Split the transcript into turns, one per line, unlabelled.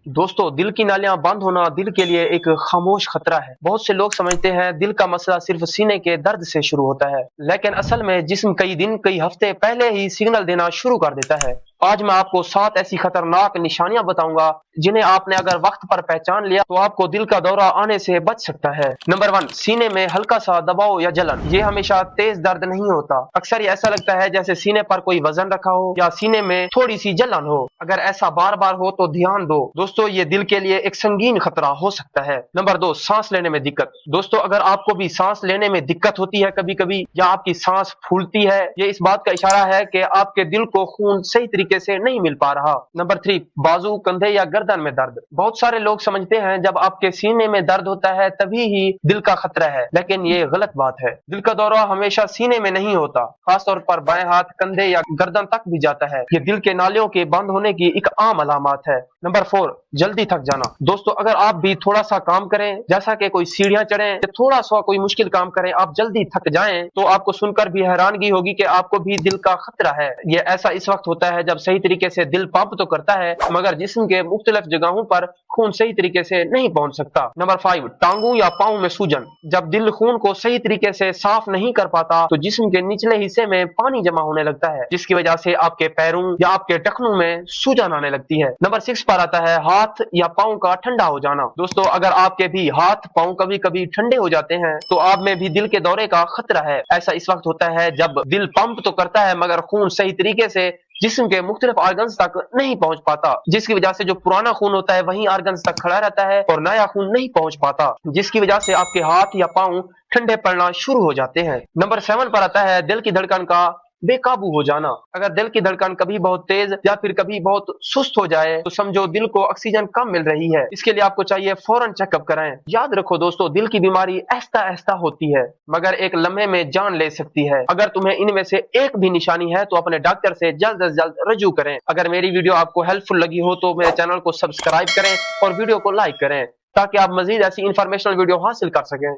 दोस्तों, दिल की नालियां बंद होना दिल के लिए एक खामोश खतरा है। बहुत से लोग समझते हैं दिल का मसला सिर्फ सीने के दर्द से शुरू होता है, लेकिन असल में जिस्म कई दिन कई हफ्ते पहले ही सिग्नल देना शुरू कर देता है। आज मैं आपको 7 ऐसी खतरनाक निशानियां बताऊंगा जिन्हें आपने अगर वक्त पर पहचान लिया तो आपको दिल का दौरा आने से बच सकता है। नंबर 1, सीने में हल्का सा दबाव या जलन। ये हमेशा तेज दर्द नहीं होता। अक्सर ये ऐसा लगता है जैसे सीने पर कोई वजन रखा हो या सीने में थोड़ी सी जलन हो। अगर ऐसा बार बार हो तो ध्यान दो दोस्तों, ये दिल के लिए एक संगीन खतरा हो सकता है। नंबर 2, सांस लेने में दिक्कत। दोस्तों, अगर आपको भी सांस लेने में दिक्कत होती है कभी कभी, या आपकी सांस फूलती है, ये इस बात का इशारा है कि आपके दिल को खून सही तरीके से नहीं मिल पा रहा। नंबर 3, बाजू, कंधे या गर्दन में दर्द। बहुत सारे लोग समझते हैं जब आपके सीने में दर्द होता है तभी ही दिल का खतरा है, लेकिन ये गलत बात है। दिल का दौरा हमेशा सीने में नहीं होता, खासतौर पर बाएं हाथ, कंधे या गर्दन तक भी जाता है। ये दिल के नालियों के बंद होने की एक आम अलामत है। नंबर 4, जल्दी थक जाना। दोस्तों, अगर आप भी थोड़ा सा काम करें, जैसा कि कोई सीढ़ियां चढ़ें या थोड़ा सा कोई मुश्किल काम करें, आप जल्दी थक जाएं, तो आपको सुनकर भी हैरानगी होगी कि आपको भी दिल का खतरा है। ये ऐसा इस वक्त होता है जब सही तरीके से दिल पंप तो करता है, मगर जिस्म के मुख्तलिफ जगहों पर खून सही तरीके से नहीं पहुंच सकता। नंबर 5, टांगों या पांव में सूजन। जब दिल खून को सही तरीके से साफ नहीं कर पाता तो जिस्म के निचले हिस्से में पानी जमा होने लगता है, जिसकी वजह से आपके पैरों या आपके टखनों में सूजन आने लगती है। नंबर 6 पर आता है हाथ या पांव का ठंडा हो जाना। दोस्तों, अगर आपके भी हाथ पांव कभी कभी ठंडे हो जाते हैं तो आप में भी दिल के दौरे का खतरा है। ऐसा इस वक्त होता है जब दिल पंप तो करता है मगर खून सही तरीके से जिस्म के मुख्तलिफ आर्गन्स तक नहीं पहुंच पाता, जिसकी वजह से जो पुराना खून होता है वहीं आर्गन्स तक खड़ा रहता है और नया खून नहीं पहुंच पाता, जिसकी वजह से आपके हाथ या पांव ठंडे पड़ना शुरू हो जाते हैं। नंबर 7 पर आता है दिल की धड़कन का बेकाबू हो जाना। अगर दिल की धड़कन कभी बहुत तेज या फिर कभी बहुत सुस्त हो जाए तो समझो दिल को ऑक्सीजन कम मिल रही है। इसके लिए आपको चाहिए फौरन चेकअप कराएं। याद रखो दोस्तों, दिल की बीमारी ऐसा ऐसा होती है मगर एक लम्हे में जान ले सकती है। अगर तुम्हें इनमें से एक भी निशानी है तो अपने डॉक्टर से जल्द से जल्द रजू करें। अगर मेरी वीडियो आपको हेल्पफुल लगी हो तो मेरे चैनल को सब्सक्राइब करें और वीडियो को लाइक करें ताकि आप मजीद ऐसी इंफॉर्मेशनल वीडियो हासिल कर सकें।